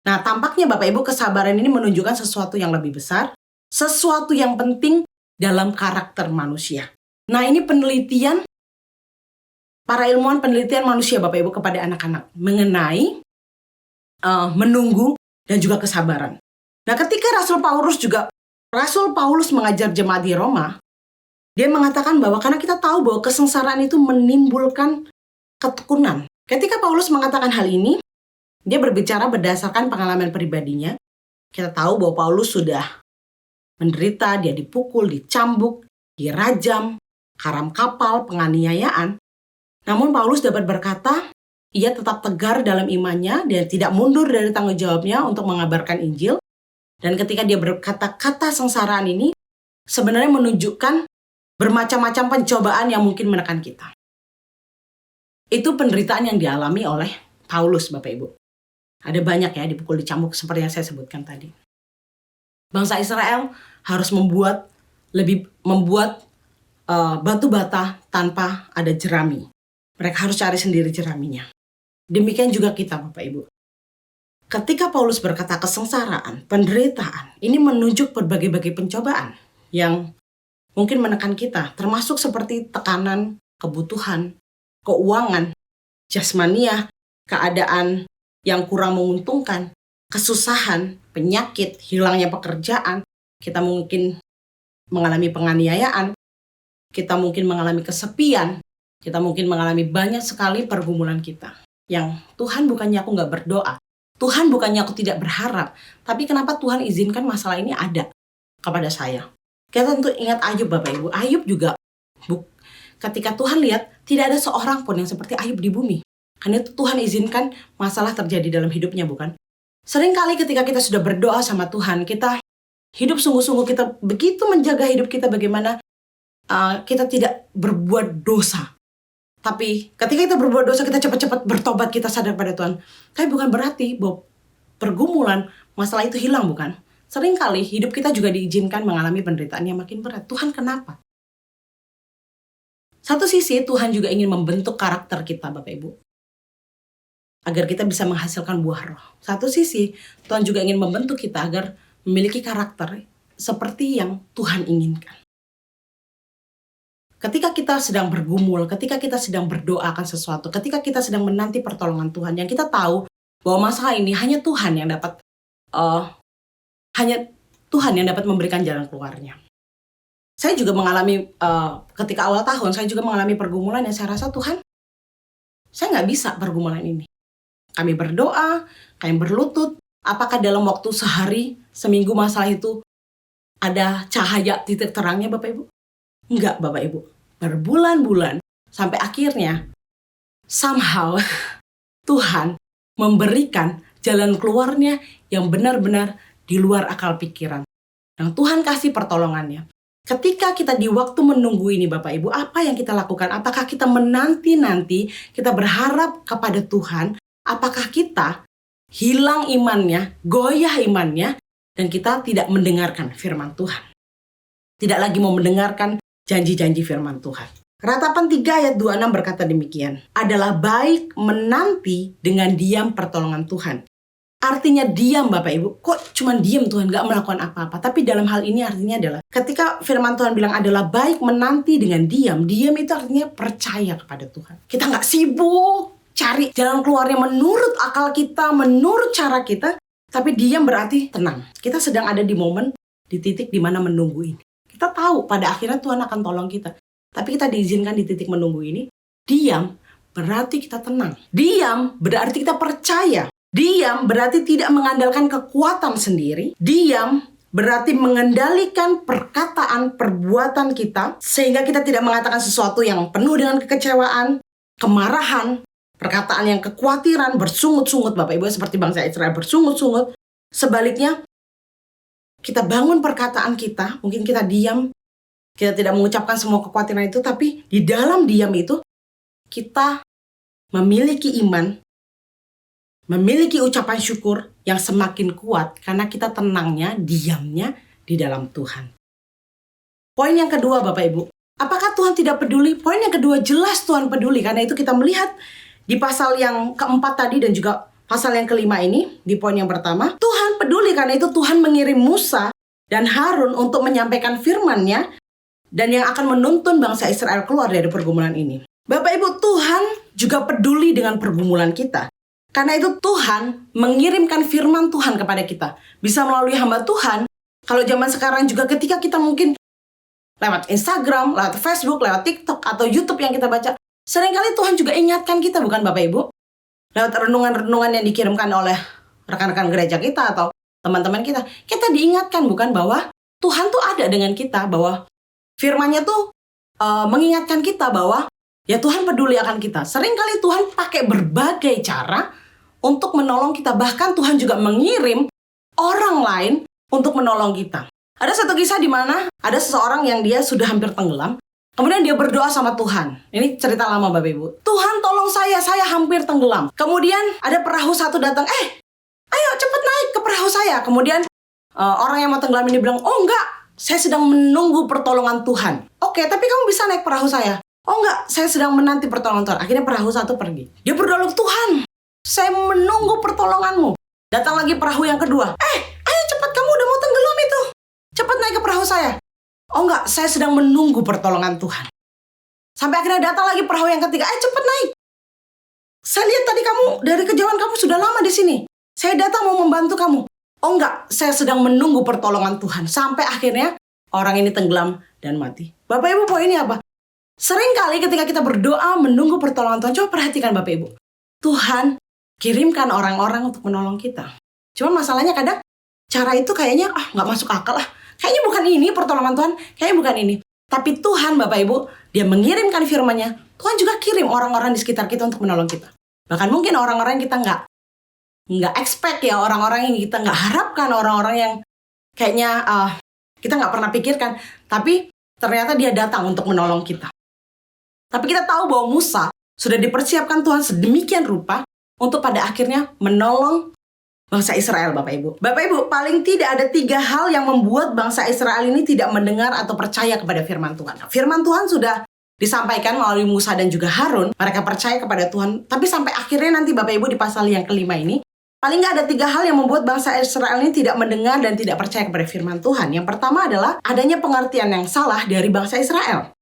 Nah, tampaknya Bapak Ibu kesabaran ini menunjukkan sesuatu yang lebih besar, sesuatu yang penting dalam karakter manusia. Nah, ini penelitian para ilmuwan penelitian manusia Bapak Ibu kepada anak-anak mengenai menunggu dan juga kesabaran. Nah, ketika Rasul Paulus mengajar jemaat di Roma, dia mengatakan bahwa karena kita tahu bahwa kesengsaraan itu menimbulkan ketekunan. Ketika Paulus mengatakan hal ini, dia berbicara berdasarkan pengalaman pribadinya. Kita tahu bahwa Paulus sudah menderita, dia dipukul, dicambuk, dirajam, karam kapal, penganiayaan. Namun Paulus dapat berkata, ia tetap tegar dalam imannya dan tidak mundur dari tanggung jawabnya untuk mengabarkan Injil. Dan ketika dia berkata kata sengsaraan ini sebenarnya menunjukkan bermacam-macam pencobaan yang mungkin menekan kita. Itu penderitaan yang dialami oleh Paulus, Bapak Ibu. Ada banyak ya, dipukul, dicambuk seperti yang saya sebutkan tadi. Bangsa Israel harus membuat batu bata tanpa ada jerami. Mereka harus cari sendiri jeraminya. Demikian juga kita, Bapak Ibu. Ketika Paulus berkata kesengsaraan, penderitaan, ini menunjuk berbagai-bagai pencobaan yang mungkin menekan kita, termasuk seperti tekanan, kebutuhan, keuangan, jasmania, keadaan yang kurang menguntungkan, kesusahan, penyakit, hilangnya pekerjaan, kita mungkin mengalami penganiayaan, kita mungkin mengalami kesepian, kita mungkin mengalami banyak sekali pergumulan kita. Yang Tuhan bukannya aku gak berdoa, Tuhan bukannya aku tidak berharap, tapi kenapa Tuhan izinkan masalah ini ada kepada saya? Kita tentu ingat Ayub, Bapak Ibu. Ayub juga, ketika Tuhan lihat, tidak ada seorang pun yang seperti Ayub di bumi. Karena itu Tuhan izinkan masalah terjadi dalam hidupnya, bukan? Seringkali ketika kita sudah berdoa sama Tuhan, kita hidup sungguh-sungguh, kita begitu menjaga hidup kita bagaimana kita tidak berbuat dosa. Tapi ketika kita berbuat dosa, kita cepat-cepat bertobat, kita sadar pada Tuhan. Tapi bukan berarti bahwa pergumulan, masalah itu hilang, bukan? Seringkali hidup kita juga diizinkan mengalami penderitaan yang makin berat. Tuhan kenapa? Satu sisi Tuhan juga ingin membentuk karakter kita, Bapak Ibu, agar kita bisa menghasilkan buah roh. Satu sisi Tuhan juga ingin membentuk kita agar memiliki karakter seperti yang Tuhan inginkan. Ketika kita sedang bergumul, ketika kita sedang berdoa akan sesuatu, ketika kita sedang menanti pertolongan Tuhan, yang kita tahu bahwa masalah ini hanya Tuhan yang dapat memberikan jalan keluarnya. Saya juga mengalami ketika awal tahun, saya juga mengalami pergumulan yang saya rasa Tuhan, saya nggak bisa pergumulan ini. Kami berdoa, kami berlutut. Apakah dalam waktu sehari, seminggu masalah itu ada cahaya titik terangnya, Bapak Ibu? Enggak, Bapak Ibu. Berbulan-bulan sampai akhirnya somehow Tuhan memberikan jalan keluarnya yang benar-benar di luar akal pikiran. Yang Tuhan kasih pertolongannya. Ketika kita di waktu menunggu ini, Bapak Ibu, apa yang kita lakukan? Apakah kita menanti-nanti, kita berharap kepada Tuhan? Apakah kita hilang imannya, goyah imannya, dan kita tidak mendengarkan firman Tuhan? Tidak lagi mau mendengarkan janji-janji firman Tuhan. Ratapan 3 ayat 26 berkata demikian. Adalah baik menanti dengan diam pertolongan Tuhan. Artinya diam, Bapak Ibu. Kok cuma diam Tuhan, gak melakukan apa-apa. Tapi dalam hal ini artinya adalah ketika firman Tuhan bilang adalah baik menanti dengan diam. Diam itu artinya percaya kepada Tuhan. Kita gak sibuk cari jalan keluarnya menurut akal kita, menurut cara kita. Tapi diam berarti tenang. Kita sedang ada di momen, di titik di mana menunggu ini. Kita tahu pada akhirnya Tuhan akan tolong kita. Tapi kita diizinkan di titik menunggu ini. Diam berarti kita tenang. Diam berarti kita percaya. Diam berarti tidak mengandalkan kekuatan sendiri. Diam berarti mengendalikan perkataan, perbuatan kita. Sehingga kita tidak mengatakan sesuatu yang penuh dengan kekecewaan, kemarahan, perkataan yang kekhawatiran, bersungut-sungut. Bapak Ibu, seperti bangsa Israel bersungut-sungut. Sebaliknya, kita bangun perkataan kita, mungkin kita diam, kita tidak mengucapkan semua kekhawatiran itu, tapi di dalam diam itu, kita memiliki iman, memiliki ucapan syukur yang semakin kuat, karena kita tenangnya, diamnya di dalam Tuhan. Poin yang kedua, Bapak Ibu, apakah Tuhan tidak peduli? Poin yang kedua, jelas Tuhan peduli, karena itu kita melihat di pasal yang keempat tadi dan juga pasal yang kelima ini, di poin yang pertama, Tuhan peduli karena itu Tuhan mengirim Musa dan Harun untuk menyampaikan firman-Nya dan yang akan menuntun bangsa Israel keluar dari pergumulan ini. Bapak Ibu, Tuhan juga peduli dengan pergumulan kita. Karena itu Tuhan mengirimkan firman Tuhan kepada kita. Bisa melalui hamba Tuhan. Kalau zaman sekarang juga ketika kita mungkin lewat Instagram, lewat Facebook, lewat TikTok, atau YouTube yang kita baca, seringkali Tuhan juga ingatkan kita, bukan Bapak Ibu? Lewat renungan-renungan yang dikirimkan oleh rekan-rekan gereja kita atau teman-teman kita diingatkan bukan bahwa Tuhan tuh ada dengan kita, bahwa firman-Nya tuh mengingatkan kita bahwa ya Tuhan peduli akan kita. Seringkali Tuhan pakai berbagai cara untuk menolong kita. Bahkan Tuhan juga mengirim orang lain untuk menolong kita. Ada satu kisah di mana ada seseorang yang dia sudah hampir tenggelam. Kemudian dia berdoa sama Tuhan. Ini cerita lama Bapak Ibu. Tuhan tolong saya hampir tenggelam. Kemudian ada perahu satu datang. Ayo cepat naik ke perahu saya. Kemudian orang yang mau tenggelam ini bilang, oh enggak, saya sedang menunggu pertolongan Tuhan. Oke, tapi kamu bisa naik perahu saya. Oh enggak, saya sedang menanti pertolongan Tuhan. Akhirnya perahu satu pergi. Dia berdoa, Tuhan, saya menunggu pertolonganmu. Datang lagi perahu yang kedua. Ayo cepat, kamu udah mau tenggelam itu. Cepat naik ke perahu saya. Oh enggak, saya sedang menunggu pertolongan Tuhan. Sampai akhirnya datang lagi perahu yang ketiga. Cepat naik. Saya lihat tadi kamu, dari kejauhan kamu sudah lama di sini. Saya datang mau membantu kamu. Oh enggak, saya sedang menunggu pertolongan Tuhan. Sampai akhirnya orang ini tenggelam dan mati. Bapak Ibu, poinnya apa? Seringkali ketika kita berdoa menunggu pertolongan Tuhan, coba perhatikan Bapak Ibu. Tuhan kirimkan orang-orang untuk menolong kita. Cuma masalahnya kadang cara itu kayaknya nggak masuk akal lah. Kayaknya bukan ini pertolongan Tuhan, kayaknya bukan ini. Tapi Tuhan Bapak Ibu, Dia mengirimkan firman-Nya. Tuhan juga kirim orang-orang di sekitar kita untuk menolong kita. Bahkan mungkin orang-orang yang kita nggak expect ya, orang-orang yang kita nggak harapkan, orang-orang yang kayaknya kita nggak pernah pikirkan. Tapi ternyata Dia datang untuk menolong kita. Tapi kita tahu bahwa Musa sudah dipersiapkan Tuhan sedemikian rupa untuk pada akhirnya menolong bangsa Israel, Bapak Ibu. Bapak Ibu, paling tidak ada 3 hal yang membuat bangsa Israel ini tidak mendengar atau percaya kepada firman Tuhan. Firman Tuhan sudah disampaikan melalui Musa dan juga Harun. Mereka percaya kepada Tuhan. Tapi sampai akhirnya nanti Bapak Ibu di pasal yang kelima ini, paling nggak ada 3 hal yang membuat bangsa Israel ini tidak mendengar dan tidak percaya kepada firman Tuhan. Yang pertama adalah adanya pengertian yang salah dari bangsa Israel.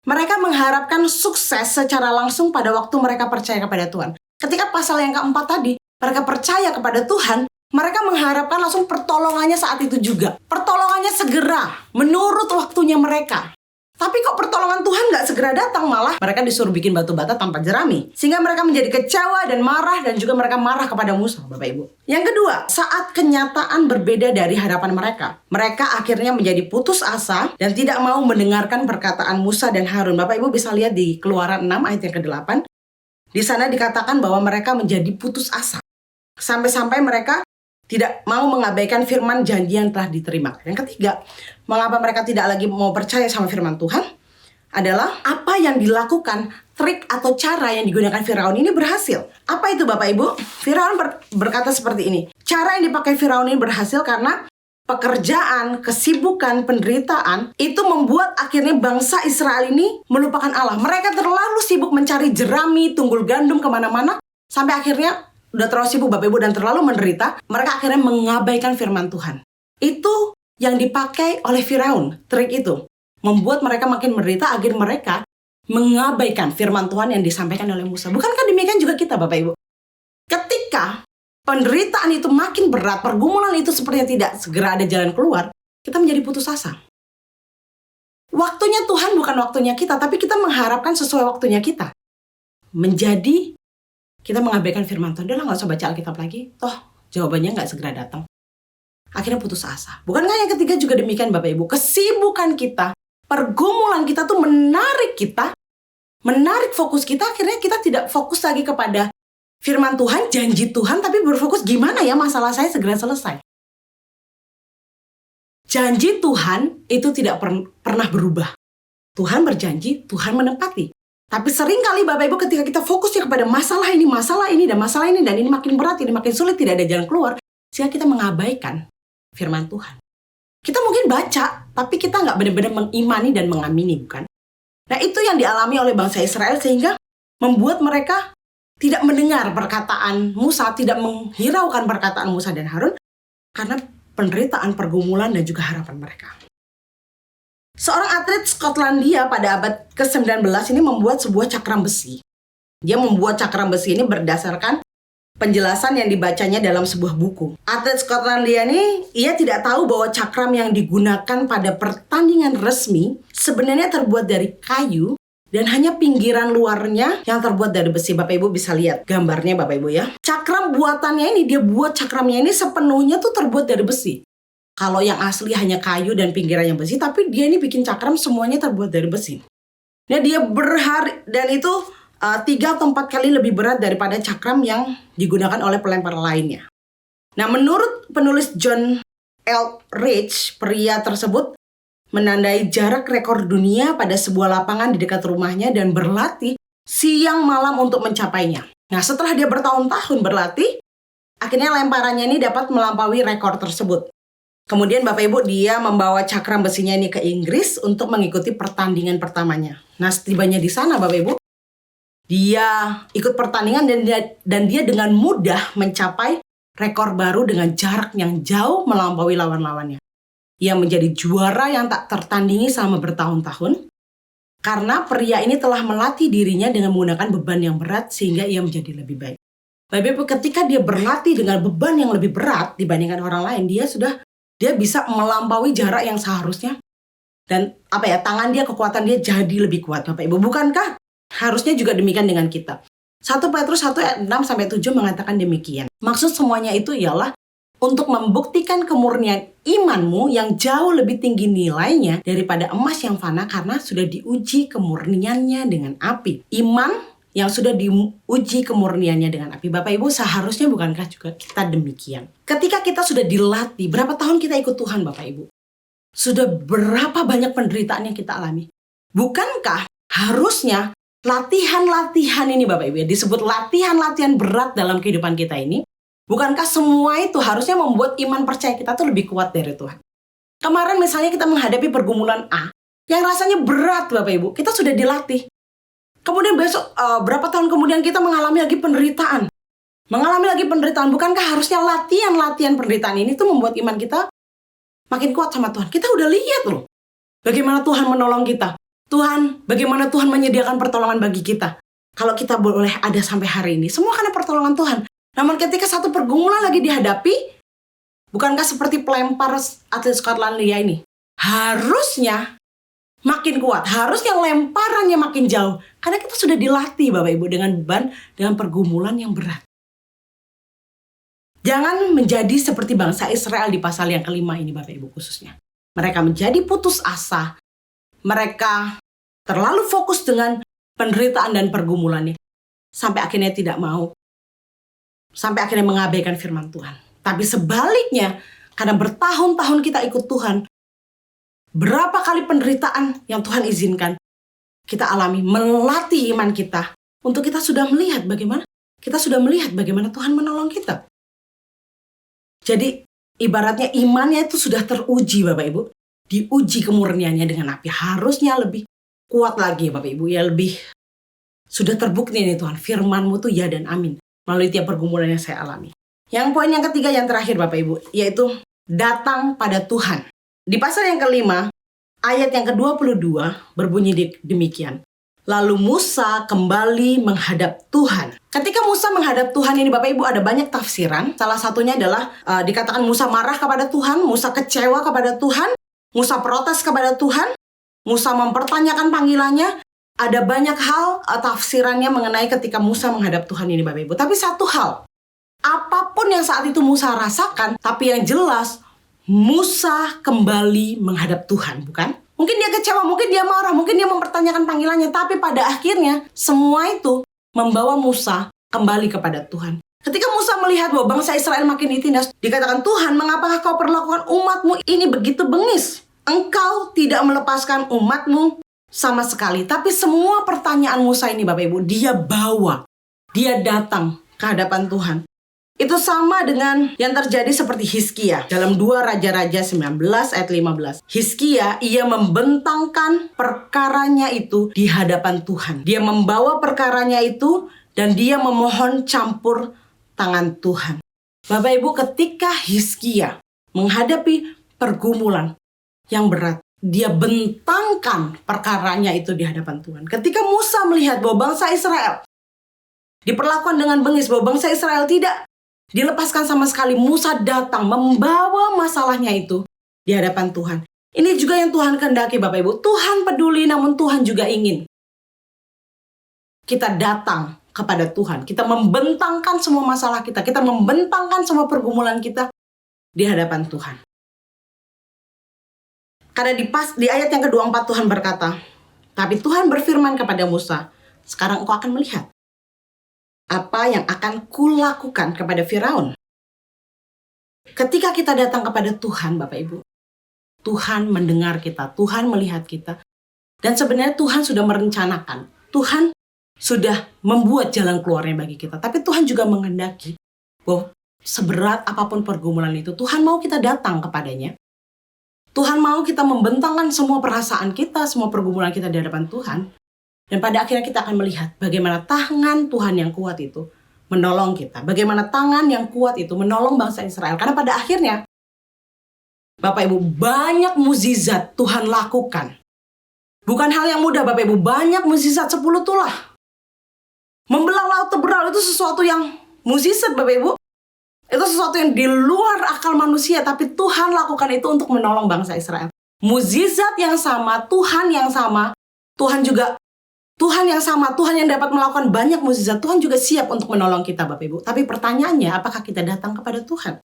Mereka mengharapkan sukses secara langsung pada waktu mereka percaya kepada Tuhan. Ketika pasal yang keempat tadi, mereka percaya kepada Tuhan, mereka mengharapkan langsung pertolongannya saat itu juga. Pertolongannya segera, menurut waktunya mereka. Tapi kok pertolongan Tuhan nggak segera datang, malah mereka disuruh bikin batu bata tanpa jerami. Sehingga mereka menjadi kecewa dan marah, dan juga mereka marah kepada Musa, Bapak Ibu. Yang kedua, saat kenyataan berbeda dari harapan mereka, mereka akhirnya menjadi putus asa dan tidak mau mendengarkan perkataan Musa dan Harun. Bapak Ibu bisa lihat di Keluaran 6 ayat yang ke-8. Di sana dikatakan bahwa mereka menjadi putus asa. Sampai-sampai mereka tidak mau mengabaikan firman janji yang telah diterima. Yang ketiga, mengapa mereka tidak lagi mau percaya sama firman Tuhan adalah apa yang dilakukan, trik atau cara yang digunakan Firaun ini berhasil. Apa itu Bapak Ibu? Firaun berkata seperti ini. Cara yang dipakai Firaun ini berhasil karena pekerjaan, kesibukan, penderitaan itu membuat akhirnya bangsa Israel ini melupakan Allah. Mereka terlalu sibuk mencari jerami, tunggul gandum kemana-mana, sampai akhirnya udah terlalu sibuk Bapak Ibu dan terlalu menderita, mereka akhirnya mengabaikan firman Tuhan. Itu yang dipakai oleh Firaun, trik itu. Membuat mereka makin menderita agar mereka mengabaikan firman Tuhan yang disampaikan oleh Musa. Bukankah demikian juga kita Bapak Ibu? Ketika penderitaan itu makin berat, pergumulan itu sepertinya tidak segera ada jalan keluar, kita menjadi putus asa. Waktunya Tuhan bukan waktunya kita, tapi kita mengharapkan sesuai waktunya kita. Menjadi kita mengabaikan firman Tuhan. Udah nggak usah baca Alkitab lagi. Toh jawabannya nggak segera datang. Akhirnya putus asa. Bukankah yang ketiga juga demikian Bapak Ibu? Kesibukan kita, pergumulan kita tuh menarik kita, menarik fokus kita. Akhirnya kita tidak fokus lagi kepada firman Tuhan, janji Tuhan, tapi berfokus gimana ya masalah saya segera selesai. Janji Tuhan itu tidak pernah berubah. Tuhan berjanji, Tuhan menepati. Tapi seringkali Bapak Ibu ketika kita fokusnya kepada masalah ini, dan ini makin berat, ini makin sulit, tidak ada jalan keluar, sehingga kita mengabaikan firman Tuhan. Kita mungkin baca, tapi kita nggak benar-benar mengimani dan mengamini, bukan? Nah itu yang dialami oleh bangsa Israel sehingga membuat mereka tidak mendengar perkataan Musa, tidak menghiraukan perkataan Musa dan Harun, karena penderitaan, pergumulan, dan juga harapan mereka. Seorang atlet Skotlandia pada abad ke-19 ini membuat sebuah cakram besi. Dia membuat cakram besi ini berdasarkan penjelasan yang dibacanya dalam sebuah buku. Atlet Skotlandia ini, ia tidak tahu bahwa cakram yang digunakan pada pertandingan resmi sebenarnya terbuat dari kayu dan hanya pinggiran luarnya yang terbuat dari besi. Bapak Ibu bisa lihat gambarnya Bapak Ibu ya. Cakram buatannya ini, dia buat cakramnya ini sepenuhnya tuh terbuat dari besi. Kalau yang asli hanya kayu dan pinggiran yang besi, tapi dia ini bikin cakram semuanya terbuat dari besi. Nah, dia berhari dan itu 3 atau 4 kali lebih berat daripada cakram yang digunakan oleh pelempar lainnya. Nah, menurut penulis John Eldridge, pria tersebut menandai jarak rekor dunia pada sebuah lapangan di dekat rumahnya dan berlatih siang malam untuk mencapainya. Nah, setelah dia bertahun-tahun berlatih, akhirnya lemparannya ini dapat melampaui rekor tersebut. Kemudian Bapak Ibu, dia membawa cakram besinya ini ke Inggris untuk mengikuti pertandingan pertamanya. Nah, setibanya di sana Bapak Ibu, dia ikut pertandingan dan dia dengan mudah mencapai rekor baru dengan jarak yang jauh melampaui lawan-lawannya. Ia menjadi juara yang tak tertandingi selama bertahun-tahun karena pria ini telah melatih dirinya dengan menggunakan beban yang berat sehingga ia menjadi lebih baik. Bapak Ibu, ketika dia berlatih dengan beban yang lebih berat dibandingkan orang lain, dia bisa melampaui jarak yang seharusnya. Dan tangan dia, kekuatan dia jadi lebih kuat Bapak Ibu. Bukankah harusnya juga demikian dengan kita? 1 Petrus 1 ayat 6-7 mengatakan demikian. Maksud semuanya itu ialah untuk membuktikan kemurnian imanmu yang jauh lebih tinggi nilainya daripada emas yang fana karena sudah diuji kemurniannya dengan api. Iman yang sudah diuji kemurniannya dengan api. Bapak Ibu, seharusnya bukankah juga kita demikian? Ketika kita sudah dilatih, berapa tahun kita ikut Tuhan Bapak Ibu? Sudah berapa banyak penderitaan yang kita alami? Bukankah harusnya latihan-latihan ini Bapak Ibu, disebut latihan-latihan berat dalam kehidupan kita ini, bukankah semua itu harusnya membuat iman percaya kita tuh lebih kuat dari Tuhan? Kemarin misalnya kita menghadapi pergumulan A, yang rasanya berat Bapak Ibu, kita sudah dilatih. Kemudian besok, berapa tahun kemudian kita mengalami lagi penderitaan. Bukankah harusnya latihan-latihan penderitaan ini tuh membuat iman kita makin kuat sama Tuhan? Kita udah lihat loh, bagaimana Tuhan menolong kita. Bagaimana Tuhan menyediakan pertolongan bagi kita. Kalau kita boleh ada sampai hari ini, semua karena pertolongan Tuhan. Namun ketika satu pergumulan lagi dihadapi, bukankah seperti pelempar atlet Skotlandia ini? Harusnya makin kuat, harusnya lemparannya makin jauh. Karena kita sudah dilatih Bapak Ibu dengan beban, dengan pergumulan yang berat. Jangan menjadi seperti bangsa Israel di pasal yang kelima ini Bapak Ibu khususnya. Mereka menjadi putus asa. Mereka terlalu fokus dengan penderitaan dan pergumulannya. Sampai akhirnya tidak mau. Sampai akhirnya mengabaikan firman Tuhan. Tapi sebaliknya, karena bertahun-tahun kita ikut Tuhan, berapa kali penderitaan yang Tuhan izinkan kita alami, melatih iman kita. Untuk kita sudah melihat bagaimana Tuhan menolong kita. Jadi ibaratnya imannya itu sudah teruji Bapak Ibu. Diuji kemurniannya dengan api. Harusnya lebih kuat lagi Bapak Ibu. Ya lebih sudah terbukti nih Tuhan. Firman-Mu tuh ya dan amin. Melalui tiap pergumulan yang saya alami. Yang poin yang ketiga yang terakhir Bapak Ibu. Yaitu datang pada Tuhan. Di pasal yang kelima. Ayat yang ke-22 berbunyi demikian. Lalu Musa kembali menghadap Tuhan. Ketika Musa menghadap Tuhan ini Bapak Ibu ada banyak tafsiran. Salah satunya adalah dikatakan Musa marah kepada Tuhan. Musa kecewa kepada Tuhan. Musa protes kepada Tuhan. Musa mempertanyakan panggilannya. Ada banyak hal tafsirannya mengenai ketika Musa menghadap Tuhan ini Bapak Ibu. Tapi satu hal. Apapun yang saat itu Musa rasakan. Tapi yang jelas Musa kembali menghadap Tuhan, bukan? Mungkin dia kecewa, mungkin dia marah, mungkin dia mempertanyakan panggilannya. Tapi pada akhirnya semua itu membawa Musa kembali kepada Tuhan. Ketika Musa melihat bahwa bangsa Israel makin ditindas, dikatakan, Tuhan, mengapa kau perlakukan umatmu ini begitu bengis? Engkau tidak melepaskan umatmu sama sekali. Tapi semua pertanyaan Musa ini Bapak Ibu, dia bawa. Dia datang ke hadapan Tuhan. Itu sama dengan yang terjadi seperti Hizkia dalam 2 Raja-Raja 19 ayat 15. Hizkia, ia membentangkan perkaranya itu di hadapan Tuhan. Dia membawa perkaranya itu dan dia memohon campur tangan Tuhan. Bapak Ibu, ketika Hizkia menghadapi pergumulan yang berat, dia bentangkan perkaranya itu di hadapan Tuhan. Ketika Musa melihat bahwa bangsa Israel diperlakukan dengan bengis, bahwa bangsa Israel tidak dilepaskan sama sekali, Musa datang membawa masalahnya itu di hadapan Tuhan. Ini juga yang Tuhan kehendaki, Bapak Ibu. Tuhan peduli, namun Tuhan juga ingin kita datang kepada Tuhan. Kita membentangkan semua masalah kita. Kita membentangkan semua pergumulan kita di hadapan Tuhan. Karena di ayat yang ke-24 Tuhan berkata, tapi Tuhan berfirman kepada Musa, sekarang engkau akan melihat apa yang akan kulakukan kepada Firaun. Ketika kita datang kepada Tuhan, Bapak Ibu, Tuhan mendengar kita, Tuhan melihat kita. Dan sebenarnya Tuhan sudah merencanakan, Tuhan sudah membuat jalan keluarnya bagi kita. Tapi Tuhan juga menghendaki bahwa seberat apapun pergumulan itu, Tuhan mau kita datang kepadanya. Tuhan mau kita membentangkan semua perasaan kita, semua pergumulan kita di hadapan Tuhan. Dan pada akhirnya kita akan melihat bagaimana tangan Tuhan yang kuat itu menolong kita. Bagaimana tangan yang kuat itu menolong bangsa Israel. Karena pada akhirnya, Bapak Ibu, banyak mukjizat Tuhan lakukan. Bukan hal yang mudah, Bapak Ibu. Banyak mukjizat 10 tulah. Membelah laut Teberal itu sesuatu yang mukjizat, Bapak Ibu. Itu sesuatu yang di luar akal manusia, tapi Tuhan lakukan itu untuk menolong bangsa Israel. Mukjizat yang sama, Tuhan yang sama, Tuhan yang sama, Tuhan yang dapat melakukan banyak mukjizat, Tuhan juga siap untuk menolong kita, Bapak Ibu. Tapi pertanyaannya, apakah kita datang kepada Tuhan?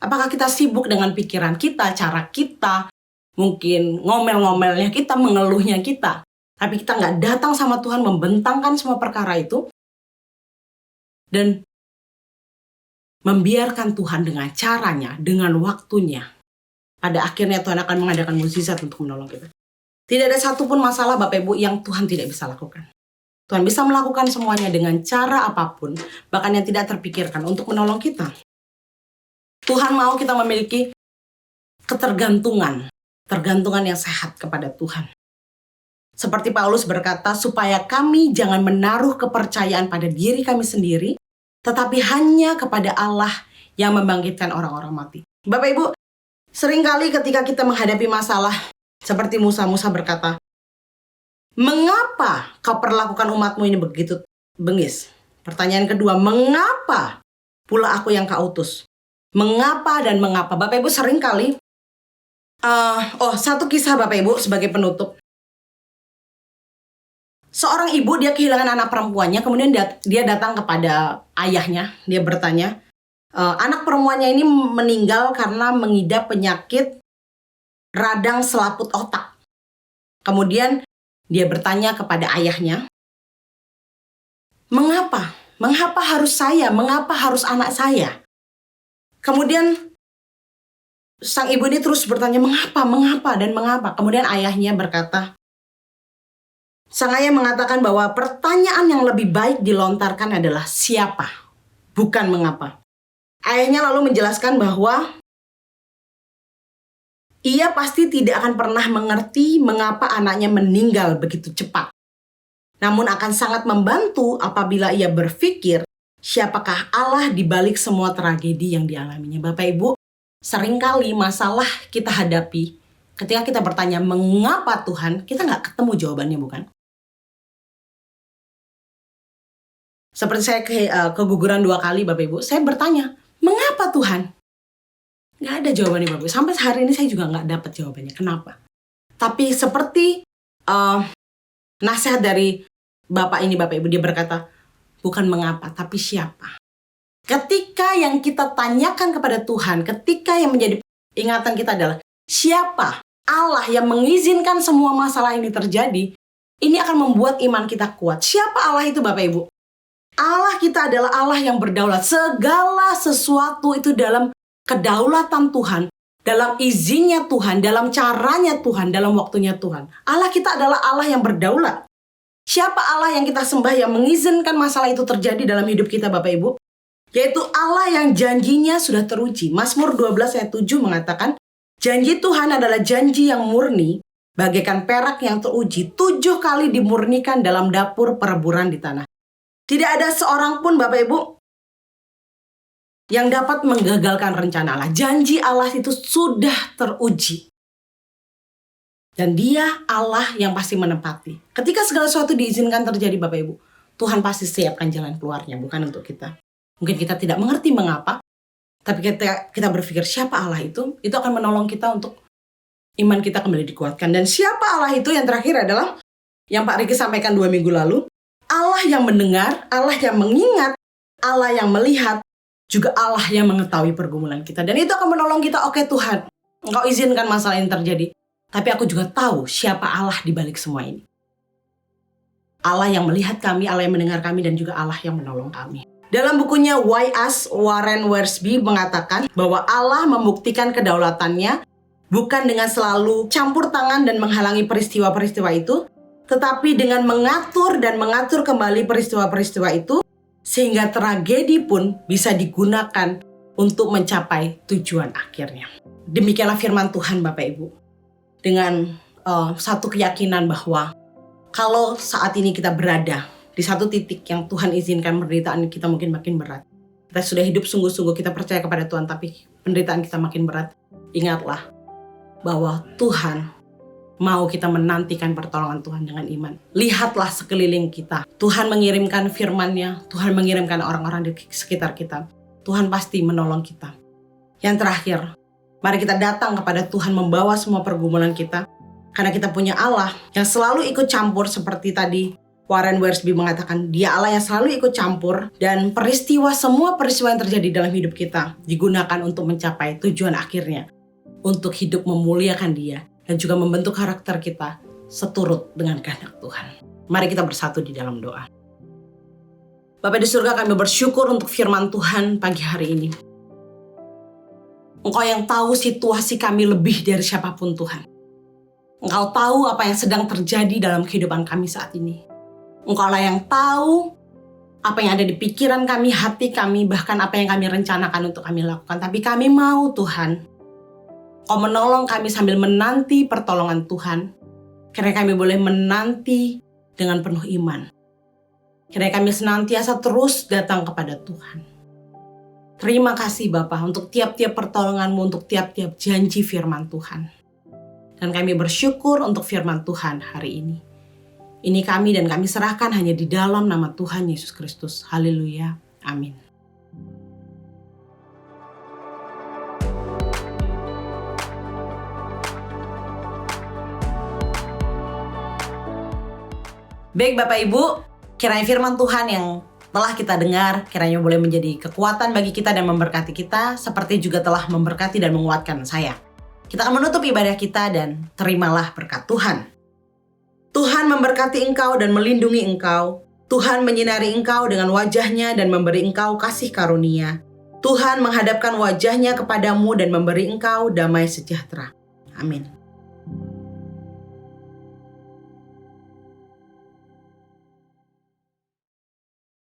Apakah kita sibuk dengan pikiran kita, cara kita, mungkin ngomel-ngomelnya kita, mengeluhnya kita, tapi kita nggak datang sama Tuhan membentangkan semua perkara itu, dan membiarkan Tuhan dengan caranya, dengan waktunya. Pada akhirnya Tuhan akan mengadakan mukjizat untuk menolong kita. Tidak ada satupun masalah, Bapak Ibu, yang Tuhan tidak bisa lakukan. Tuhan bisa melakukan semuanya dengan cara apapun, bahkan yang tidak terpikirkan untuk menolong kita. Tuhan mau kita memiliki ketergantungan yang sehat kepada Tuhan. Seperti Paulus berkata, supaya kami jangan menaruh kepercayaan pada diri kami sendiri, tetapi hanya kepada Allah yang membangkitkan orang-orang mati. Bapak Ibu, seringkali ketika kita menghadapi masalah, seperti Musa berkata, mengapa kau perlakukan umatmu ini begitu bengis? Pertanyaan kedua, mengapa pula aku yang kau utus? Mengapa dan mengapa? Bapak Ibu seringkali, satu kisah Bapak Ibu sebagai penutup. Seorang ibu, dia kehilangan anak perempuannya, kemudian dia datang kepada ayahnya, dia bertanya, anak perempuannya ini meninggal karena mengidap penyakit radang selaput otak. Kemudian dia bertanya kepada ayahnya, mengapa? Mengapa harus saya? Mengapa harus anak saya? Kemudian sang ibu ini terus bertanya, mengapa, dan mengapa? Kemudian ayahnya berkata, sang ayah mengatakan bahwa pertanyaan yang lebih baik dilontarkan adalah siapa, bukan mengapa. Ayahnya lalu menjelaskan bahwa ia pasti tidak akan pernah mengerti mengapa anaknya meninggal begitu cepat. Namun akan sangat membantu apabila ia berpikir siapakah Allah di balik semua tragedi yang dialaminya. Bapak Ibu, seringkali masalah kita hadapi, ketika kita bertanya mengapa Tuhan, kita nggak ketemu jawabannya, bukan? Seperti saya keguguran 2 kali, Bapak Ibu, saya bertanya, mengapa Tuhan? Nggak ada jawabannya, Bapak Ibu. Sampai hari ini saya juga nggak dapat jawabannya. Kenapa? Tapi seperti nasihat dari Bapak ini, Bapak Ibu, dia berkata, bukan mengapa, tapi siapa. Ketika yang kita tanyakan kepada Tuhan, ketika yang menjadi ingatan kita adalah siapa Allah yang mengizinkan semua masalah ini terjadi, ini akan membuat iman kita kuat. Siapa Allah itu, Bapak Ibu? Allah kita adalah Allah yang berdaulat. Segala sesuatu itu dalam kedaulatan Tuhan, dalam izinnya Tuhan, dalam caranya Tuhan, dalam waktunya Tuhan. Allah kita adalah Allah yang berdaulat. Siapa Allah yang kita sembah yang mengizinkan masalah itu terjadi dalam hidup kita, Bapak Ibu? Yaitu Allah yang janjinya sudah teruji. Mazmur 12 ayat 7 mengatakan, janji Tuhan adalah janji yang murni, bagaikan perak yang teruji, 7 kali dimurnikan dalam dapur pereburan di tanah. Tidak ada seorang pun, Bapak Ibu, yang dapat menggagalkan rencana Allah. Janji Allah itu sudah teruji. Dan Dia Allah yang pasti menepati. Ketika segala sesuatu diizinkan terjadi Bapak Ibu, Tuhan pasti siapkan jalan keluarnya, bukan untuk kita. Mungkin kita tidak mengerti mengapa, tapi kita berpikir siapa Allah itu akan menolong kita untuk iman kita kembali dikuatkan. Dan siapa Allah itu yang terakhir adalah yang Pak Riki sampaikan 2 minggu lalu, Allah yang mendengar, Allah yang mengingat, Allah yang melihat, juga Allah yang mengetahui pergumulan kita. Dan itu akan menolong kita, oke Tuhan, Engkau izinkan masalah ini terjadi. Tapi aku juga tahu siapa Allah di balik semua ini. Allah yang melihat kami, Allah yang mendengar kami, dan juga Allah yang menolong kami. Dalam bukunya Why Us, Warren Wiersbe mengatakan bahwa Allah membuktikan kedaulatannya bukan dengan selalu campur tangan dan menghalangi peristiwa-peristiwa itu, tetapi dengan mengatur dan mengatur kembali peristiwa-peristiwa itu, sehingga tragedi pun bisa digunakan untuk mencapai tujuan akhirnya. Demikianlah firman Tuhan Bapak Ibu. Dengan satu keyakinan bahwa kalau saat ini kita berada di satu titik yang Tuhan izinkan penderitaan kita mungkin makin berat. Kita sudah hidup sungguh-sungguh, kita percaya kepada Tuhan, tapi penderitaan kita makin berat. Ingatlah bahwa Tuhan mau kita menantikan pertolongan Tuhan dengan iman. Lihatlah sekeliling kita. Tuhan mengirimkan firman-Nya, Tuhan mengirimkan orang-orang di sekitar kita. Tuhan pasti menolong kita. Yang terakhir, mari kita datang kepada Tuhan membawa semua pergumulan kita. Karena kita punya Allah yang selalu ikut campur seperti tadi Warren Wiersbe mengatakan, Dia Allah yang selalu ikut campur dan semua peristiwa yang terjadi dalam hidup kita digunakan untuk mencapai tujuan akhirnya. Untuk hidup memuliakan Dia dan juga membentuk karakter kita seturut dengan kehendak Tuhan. Mari kita bersatu di dalam doa. Bapa di surga, kami bersyukur untuk firman Tuhan pagi hari ini. Engkau yang tahu situasi kami lebih dari siapapun Tuhan. Engkau tahu apa yang sedang terjadi dalam kehidupan kami saat ini. Engkau lah yang tahu apa yang ada di pikiran kami, hati kami, bahkan apa yang kami rencanakan untuk kami lakukan. Tapi kami mau Tuhan, Kau menolong kami sambil menanti pertolongan Tuhan. Kiranya kami boleh menanti dengan penuh iman. Kiranya kami senantiasa terus datang kepada Tuhan. Terima kasih Bapa untuk tiap-tiap pertolongan-Mu, untuk tiap-tiap janji firman Tuhan. Dan kami bersyukur untuk firman Tuhan hari ini. Ini kami dan kami serahkan hanya di dalam nama Tuhan Yesus Kristus. Haleluya. Amin. Baik Bapak Ibu, kiranya firman Tuhan yang telah kita dengar, kiranya boleh menjadi kekuatan bagi kita dan memberkati kita, seperti juga telah memberkati dan menguatkan saya. Kita akan menutup ibadah kita dan terimalah berkat Tuhan. Tuhan memberkati engkau dan melindungi engkau. Tuhan menyinari engkau dengan wajah-Nya dan memberi engkau kasih karunia. Tuhan menghadapkan wajah-Nya kepadamu dan memberi engkau damai sejahtera. Amin.